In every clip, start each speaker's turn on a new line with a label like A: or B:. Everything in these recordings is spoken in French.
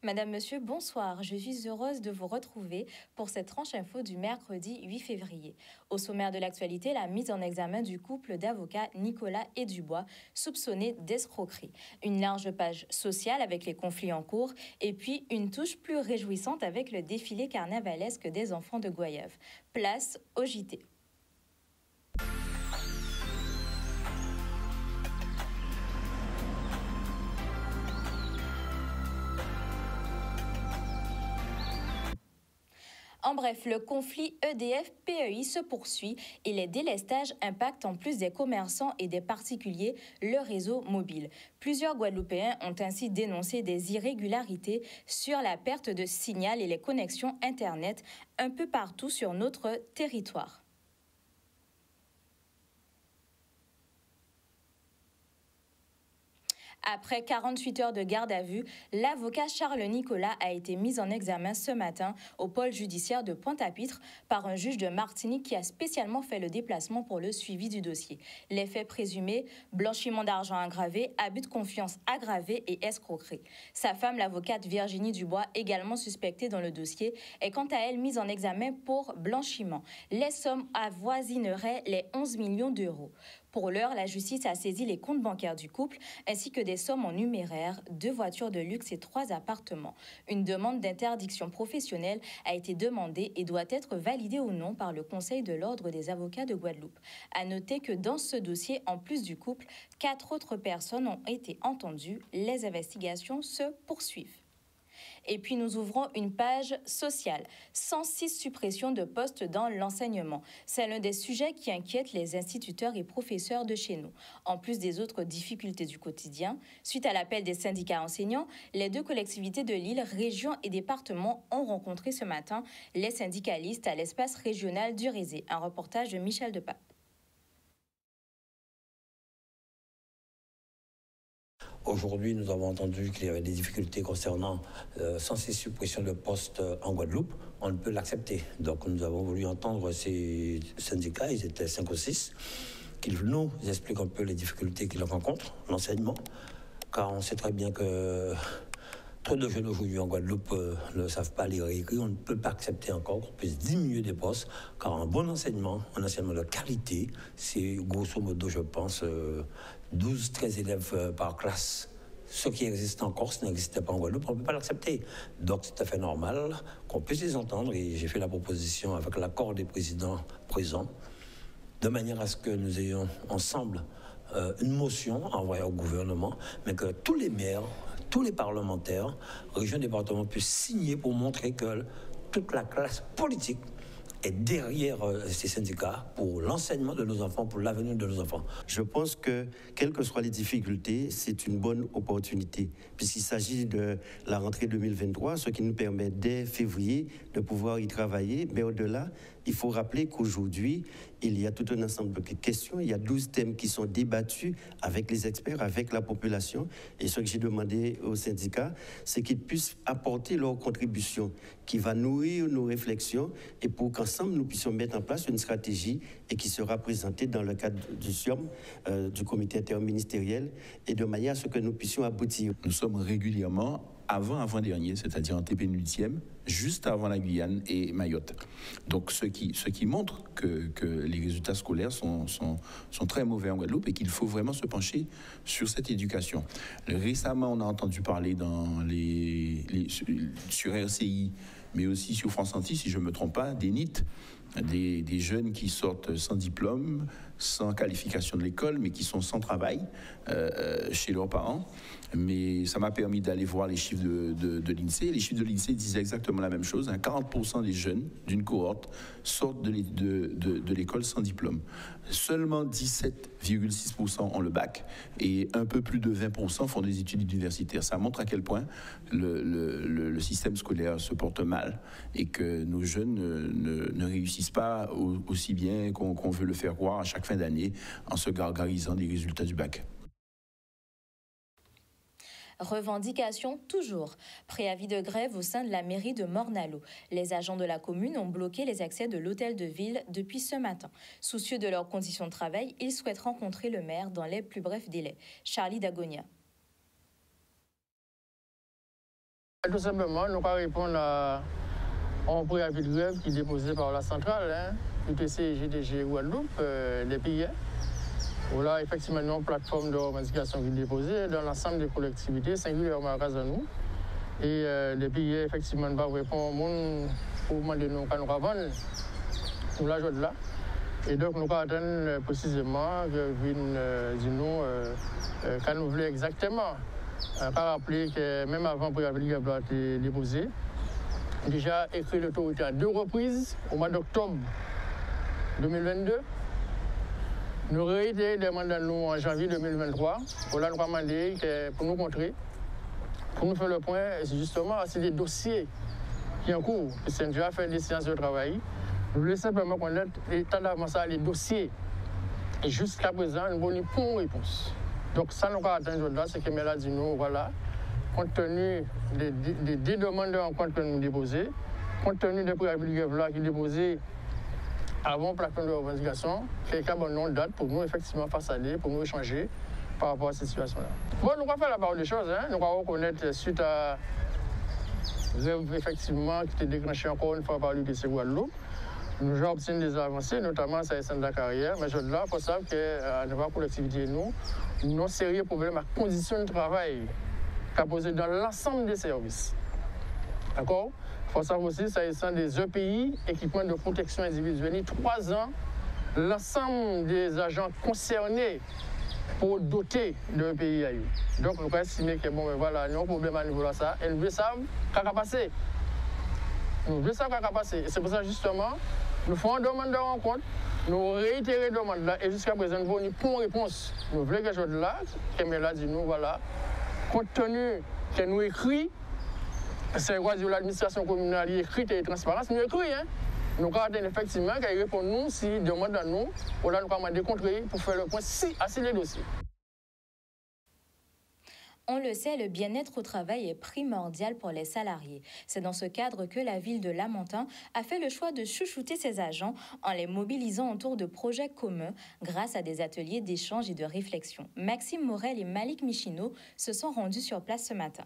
A: Madame, Monsieur, bonsoir. Je suis heureuse de vous retrouver pour cette tranche info du mercredi 8 février. Au sommaire de l'actualité, la mise en examen du couple d'avocats Nicolas et Dubois, soupçonnés d'escroquerie. Une large page sociale avec les conflits en cours et puis une touche plus réjouissante avec le défilé carnavalesque des enfants de Goyave. Place au JT. En bref, le conflit EDF-PEI se poursuit et les délestages impactent en plus des commerçants et des particuliers le réseau mobile. Plusieurs Guadeloupéens ont ainsi dénoncé des irrégularités sur la perte de signal et les connexions Internet un peu partout sur notre territoire. Après 48 heures de garde à vue, l'avocat Charles Nicolas a été mis en examen ce matin au pôle judiciaire de Pointe-à-Pitre par un juge de Martinique qui a spécialement fait le déplacement pour le suivi du dossier. Les faits présumés, blanchiment d'argent aggravé, abus de confiance aggravé et escroquerie. Sa femme, l'avocate Virginie Dubois, également suspectée dans le dossier, est quant à elle mise en examen pour blanchiment. Les sommes avoisineraient les 11 millions d'euros. Pour l'heure, la justice a saisi les comptes bancaires du couple ainsi que des sommes en numéraire, 2 voitures de luxe et 3 appartements. Une demande d'interdiction professionnelle a été demandée et doit être validée ou non par le Conseil de l'Ordre des avocats de Guadeloupe. À noter que dans ce dossier, en plus du couple, 4 autres personnes ont été entendues. Les investigations se poursuivent. Et puis nous ouvrons une page sociale. 106 suppressions de postes dans l'enseignement. C'est l'un des sujets qui inquiète les instituteurs et professeurs de chez nous. En plus des autres difficultés du quotidien, suite à l'appel des syndicats enseignants, les 2 collectivités de l'île, région et département, ont rencontré ce matin les syndicalistes à l'espace régional du Rézé. Un reportage de Michel Depape.
B: Aujourd'hui, nous avons entendu qu'il y avait des difficultés concernant 106 suppressions de postes en Guadeloupe. On ne peut l'accepter. Donc nous avons voulu entendre ces syndicats, ils étaient 5 ou 6, qu'ils nous expliquent un peu les difficultés qu'ils rencontrent, l'enseignement, car on sait très bien que trop de jeunes aujourd'hui en Guadeloupe ne savent pas lire et écrire. On ne peut pas accepter encore qu'on puisse diminuer des postes, car un bon enseignement, un enseignement de qualité, c'est grosso modo, je pense, 12-13 élèves par classe. Ce qui existe en Corse n'existait pas en Guadeloupe, on ne peut pas l'accepter. Donc c'est tout à fait normal qu'on puisse les entendre, et j'ai fait la proposition avec l'accord des présidents présents, de manière à ce que nous ayons ensemble une motion envoyée au gouvernement, mais que tous les maires, tous les parlementaires, régions et départements puissent signer pour montrer que toute la classe politique est derrière ces syndicats pour l'enseignement de nos enfants, pour l'avenir de nos enfants.
C: Je pense que, quelles que soient les difficultés, c'est une bonne opportunité, puisqu'il s'agit de la rentrée 2023, ce qui nous permet dès février de pouvoir y travailler. Mais au-delà, il faut rappeler qu'aujourd'hui, il y a tout un ensemble de questions, il y a 12 thèmes qui sont débattus avec les experts, avec la population. Et ce que j'ai demandé aux syndicats, c'est qu'ils puissent apporter leur contribution qui va nourrir nos réflexions et pour qu'ensemble nous puissions mettre en place une stratégie et qui sera présentée dans le cadre du SIOM, du comité interministériel, et de manière à ce que nous puissions aboutir.
D: Nous sommes régulièrement avant-dernier, c'est-à-dire en TP8e, juste avant la Guyane et Mayotte. Donc ce qui montre que les résultats scolaires sont très mauvais en Guadeloupe et qu'il faut vraiment se pencher sur cette éducation. Récemment, on a entendu parler sur RCI, mais aussi sur France Antilles, si je ne me trompe pas, des NIT, des jeunes qui sortent sans diplôme, sans qualification de l'école, mais qui sont sans travail chez leurs parents. Mais ça m'a permis d'aller voir les chiffres de l'INSEE. Les chiffres de l'INSEE disaient exactement la même chose. 40% des jeunes d'une cohorte sortent de l'école sans diplôme. Seulement 17,6% ont le bac et un peu plus de 20% font des études universitaires. Ça montre à quel point le système scolaire se porte mal et que nos jeunes ne réussissent pas aussi bien qu'on veut le faire croire à chaque fin d'année en se gargarisant des résultats du bac.
A: Revendication toujours. Préavis de grève au sein de la mairie de Morne-à-l'Eau. Les agents de la commune ont bloqué les accès de l'hôtel de ville depuis ce matin. Soucieux de leurs conditions de travail, ils souhaitent rencontrer le maire dans les plus brefs délais. Charlie Dagonia.
E: Tout simplement, nous allons répondre à un préavis de grève qui est déposé par la centrale, UTC, GDG, Guadeloupe, des pays. Voilà, effectivement, une plateforme de revendication qui est déposée dans l'ensemble des collectivités, singulièrement à nous. Et les pays, effectivement, ne vont pas répondre au monde pour demander nous quand nous vendre pour la joie de là. Et donc, nous attendons précisément que nous quand nous voulons exactement. Par rappeler que même avant le préavis de grève a été déposé, déjà écrit l'autorité à 2 reprises au mois d'octobre 2022. Nous réitérons des mandats en janvier 2023. Voilà, nous avons demandé pour nous montrer, pour nous faire le point, c'est justement c'est des dossiers qui sont en cours. C'est déjà fait des séances de travail. Nous voulons simplement connaître l'état d'avancée des dossiers. Et jusqu'à présent, nous avons une réponse. Donc ça, nous avons attendu là, c'est que Mela dit nous, voilà, compte tenu des demandes de rencontre que nous déposées, compte tenu des préavis de grève là qui déposés avant la plateforme de revendication, quelqu'un a une date pour nous effectivement face à aller, pour nous échanger par rapport à cette situation-là. Bon, nous allons faire la part des choses, nous allons reconnaître suite à grève effectivement qui était déclenchée encore une fois par l'UPC Guadeloupe. Nous avons obtenu des avancées, notamment sur les centres de la carrière, mais là, il faut savoir que dans la collectivité, nous avons sérieux problèmes à conditions de travail qu'a posé dans l'ensemble des services. D'accord? Il faut savoir aussi, s'agissant des EPI, équipements de protection individuelle, il y a 3 ans, l'ensemble des agents concernés pour doter de EPI. Donc, nous avons estimé que bon, voilà, nous avons un problème à niveau de ça, et nous voulons savoir ce qui a passé. Nous voulons savoir ce qui a passé. Et c'est pour ça, justement, nous faisons une demande de rencontre, nous réitérons la demande là, et jusqu'à présent, nous avons une bonne réponse. Nous voulons quelque chose là, que Mela dit nous, voilà, compte tenu que nous écrit, c'est quoi de l'administration communale écrite et transparence, nous écrit, hein. Nous avons effectivement qu'elle répond nous, si demande à nous, ou là nous avons des contrôles pour faire le point si assez les dossiers.
A: On le sait, le bien-être au travail est primordial pour les salariés. C'est dans ce cadre que la ville de Lamentin a fait le choix de chouchouter ses agents en les mobilisant autour de projets communs grâce à des ateliers d'échange et de réflexion. Maxime Morel et Malik Michino se sont rendus sur place ce matin.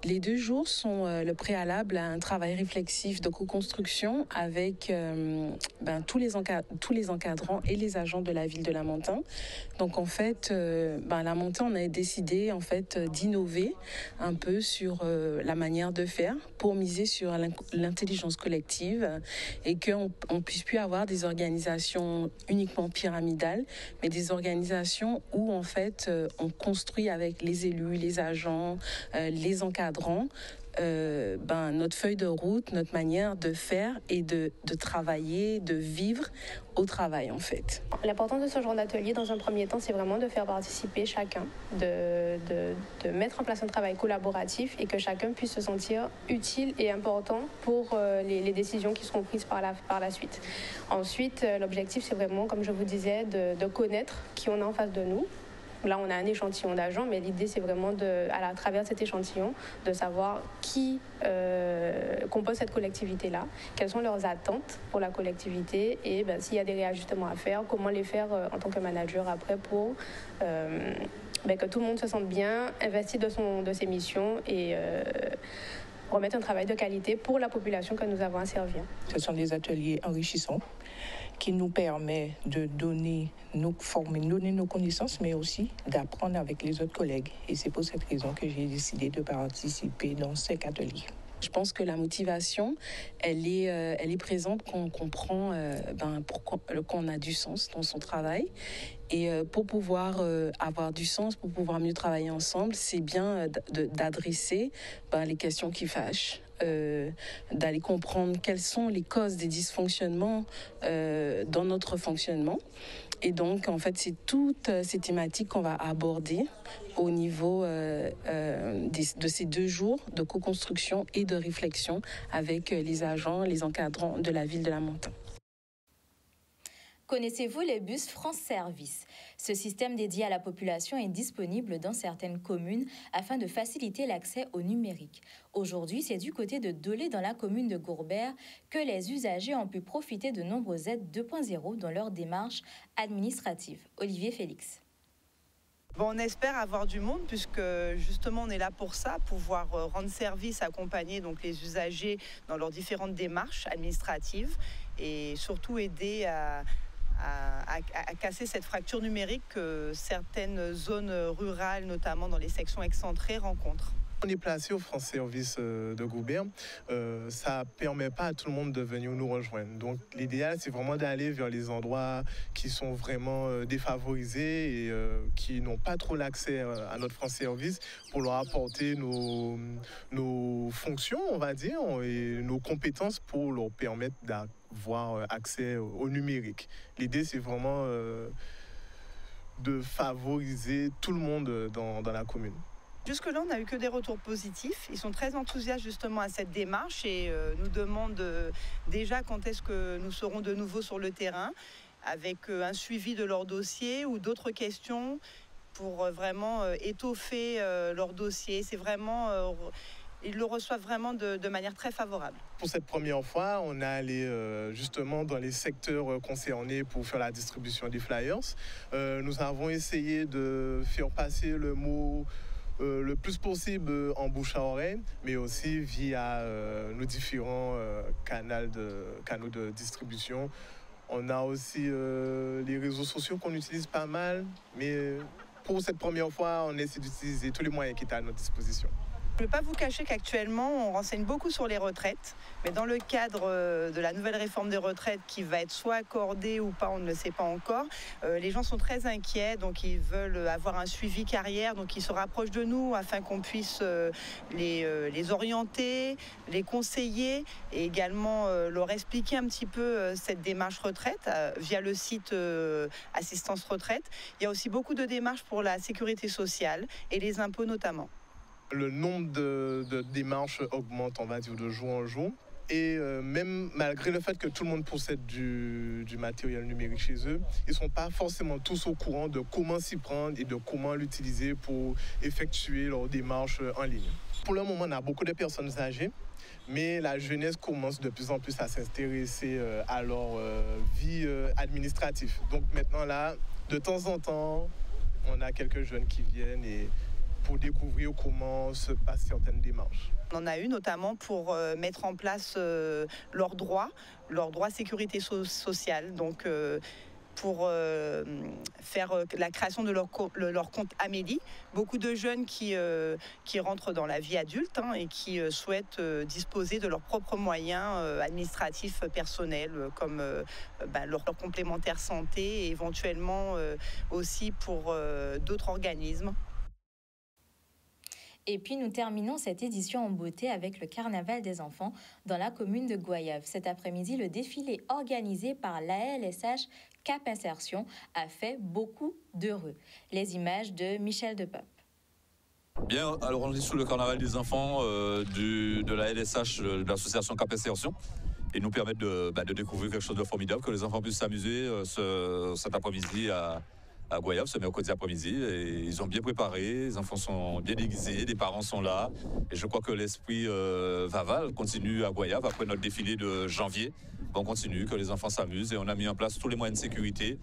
F: Les 2 jours sont le préalable à un travail réflexif de co-construction avec tous les encadrants et les agents de la ville de Lamentin. Donc en fait, Lamentin, on a décidé en fait d'innover un peu sur la manière de faire pour miser sur l'intelligence collective et qu'on puisse plus avoir des organisations uniquement pyramidales, mais des organisations où en fait on construit avec les élus, les agents, les encadrants, notre feuille de route, notre manière de faire et de travailler, de vivre au travail en fait.
G: L'importance de ce genre d'atelier dans un premier temps, c'est vraiment de faire participer chacun, de mettre en place un travail collaboratif et que chacun puisse se sentir utile et important pour les décisions qui seront prises par la suite. Ensuite, l'objectif, c'est vraiment, comme je vous disais, de connaître qui on a en face de nous. Là, on a un échantillon d'agents, mais l'idée, c'est vraiment, à travers cet échantillon, de savoir qui compose cette collectivité-là, quelles sont leurs attentes pour la collectivité et s'il y a des réajustements à faire, comment les faire en tant que manager après pour que tout le monde se sente bien, investi de ses missions et remettre un travail de qualité pour la population que nous avons à servir.
H: Ce sont des ateliers enrichissants qui nous permettent de donner nos connaissances, mais aussi d'apprendre avec les autres collègues. Et c'est pour cette raison que j'ai décidé de participer dans ces ateliers.
F: Je pense que la motivation, elle est présente quand on comprend qu'on a du sens dans son travail. Et pour pouvoir avoir du sens, pour pouvoir mieux travailler ensemble, c'est bien d'adresser les questions qui fâchent, d'aller comprendre quelles sont les causes des dysfonctionnements dans notre fonctionnement. Et donc, en fait, c'est toutes ces thématiques qu'on va aborder au niveau de ces 2 jours de co-construction et de réflexion avec les agents, les encadrants de la ville de Lamentin.
A: Connaissez-vous les bus France Service? Ce système dédié à la population est disponible dans certaines communes afin de faciliter l'accès au numérique. Aujourd'hui, c'est du côté de Dolé, dans la commune de Gourbert, que les usagers ont pu profiter de nombreuses aides 2.0 dans leur démarche administrative. Olivier Félix.
I: Bon, on espère avoir du monde puisque justement on est là pour ça, pouvoir rendre service, accompagner donc les usagers dans leurs différentes démarches administratives et surtout aider à casser cette fracture numérique que certaines zones rurales, notamment dans les sections excentrées, rencontrent.
J: On est placé au France Service de Goubert. Ça ne permet pas à tout le monde de venir nous rejoindre. Donc l'idéal, c'est vraiment d'aller vers les endroits qui sont vraiment défavorisés et qui n'ont pas trop l'accès à notre France Service pour leur apporter nos fonctions, on va dire, et nos compétences pour leur permettre d'avoir accès au numérique. L'idée, c'est vraiment de favoriser tout le monde dans la commune.
I: Jusque-là, on n'a eu que des retours positifs. Ils sont très enthousiastes justement à cette démarche et nous demandent déjà quand est-ce que nous serons de nouveau sur le terrain avec un suivi de leur dossier ou d'autres questions pour vraiment étoffer leur dossier. C'est vraiment... ils le reçoivent vraiment de manière très favorable.
J: Pour cette première fois, on est allé justement dans les secteurs concernés pour faire la distribution des flyers. Nous avons essayé de faire passer le mot le plus possible en bouche à oreille, mais aussi via nos différents canaux de distribution. On a aussi les réseaux sociaux qu'on utilise pas mal, mais pour cette première fois, on essaie d'utiliser tous les moyens qui sont à notre disposition.
I: Je ne vais pas vous cacher qu'actuellement, on renseigne beaucoup sur les retraites, mais dans le cadre de la nouvelle réforme des retraites qui va être soit accordée ou pas, on ne le sait pas encore, les gens sont très inquiets, donc ils veulent avoir un suivi carrière, donc ils se rapprochent de nous afin qu'on puisse les orienter, les conseiller et également leur expliquer un petit peu cette démarche retraite via le site Assistance Retraite. Il y a aussi beaucoup de démarches pour la sécurité sociale et les impôts notamment.
J: Le nombre de démarches augmente, on va dire, de jour en jour. Et même malgré le fait que tout le monde possède du matériel numérique chez eux, ils ne sont pas forcément tous au courant de comment s'y prendre et de comment l'utiliser pour effectuer leurs démarches en ligne. Pour le moment, on a beaucoup de personnes âgées, mais la jeunesse commence de plus en plus à s'intéresser à leur vie administrative. Donc maintenant, là, de temps en temps, on a quelques jeunes qui viennent pour découvrir comment se passent certaines démarches.
I: On en a eu notamment pour mettre en place leurs droits sécurité sociale, donc pour faire la création de leur compte Amélie. Beaucoup de jeunes qui rentrent dans la vie adulte et qui souhaitent disposer de leurs propres moyens administratifs personnels, comme leur complémentaire santé et éventuellement aussi pour d'autres organismes.
A: Et puis nous terminons cette édition en beauté avec le Carnaval des enfants dans la commune de Goyave. Cet après-midi, le défilé organisé par l'ALSH Cap Insertion a fait beaucoup d'heureux. Les images de Michel Depape.
K: Bien, alors on est sous le Carnaval des enfants de la LSH, de l'association Cap Insertion, et nous permettre de découvrir quelque chose de formidable, que les enfants puissent s'amuser cet après-midi à Goyave, ce mercredi après-midi, et ils ont bien préparé, les enfants sont bien déguisés, les parents sont là, et je crois que l'esprit Vaval continue à Goyave après notre défilé de janvier. On continue, que les enfants s'amusent, et on a mis en place tous les moyens de sécurité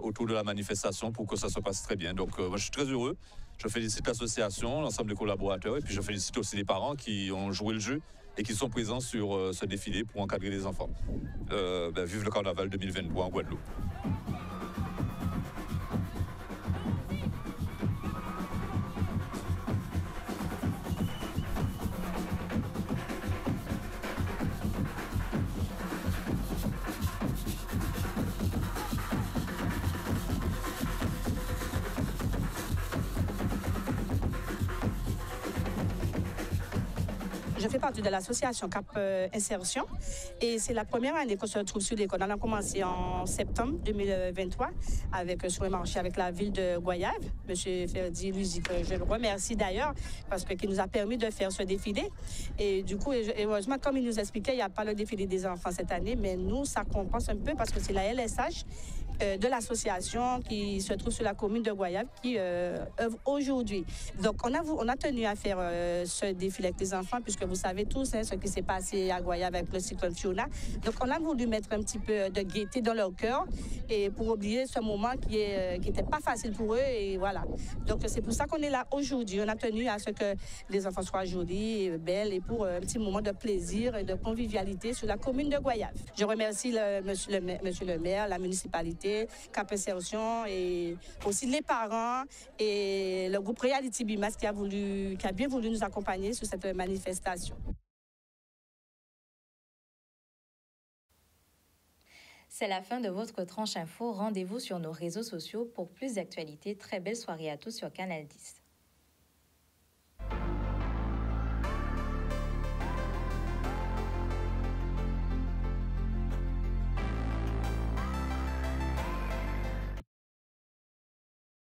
K: autour de la manifestation pour que ça se passe très bien. Donc moi je suis très heureux, je félicite l'association, l'ensemble des collaborateurs, et puis je félicite aussi les parents qui ont joué le jeu et qui sont présents sur ce défilé pour encadrer les enfants. Vive le Carnaval 2023 en Guadeloupe.
L: Je fais partie de l'association Cap Insertion et c'est la première année qu'on se retrouve sur l'école. On a commencé en septembre 2023 sur le marché avec la ville de Goyave. M. Ferdi Luzic, je le remercie d'ailleurs parce qu'il nous a permis de faire ce défilé. Et du coup, heureusement, comme il nous expliquait, il n'y a pas le défilé des enfants cette année, mais nous, ça compense un peu parce que c'est la LSH de l'association qui se trouve sur la commune de Goyave qui œuvre aujourd'hui. Donc on a tenu à faire ce défilé avec les enfants puisque vous savez tous ce qui s'est passé à Goyave avec le cyclone Fiona. Donc on a voulu mettre un petit peu de gaieté dans leur cœur et pour oublier ce moment qui n'était pas facile pour eux et voilà. Donc c'est pour ça qu'on est là aujourd'hui. On a tenu à ce que les enfants soient jolis et belles et pour un petit moment de plaisir et de convivialité sur la commune de Goyave. Je remercie monsieur le maire, la municipalité, Cap Insertion et aussi les parents et le groupe Reality Bimas qui a bien voulu nous accompagner sur cette manifestation.
A: C'est la fin de votre tranche info. Rendez-vous sur nos réseaux sociaux pour plus d'actualités. Très belle soirée à tous sur Canal 10.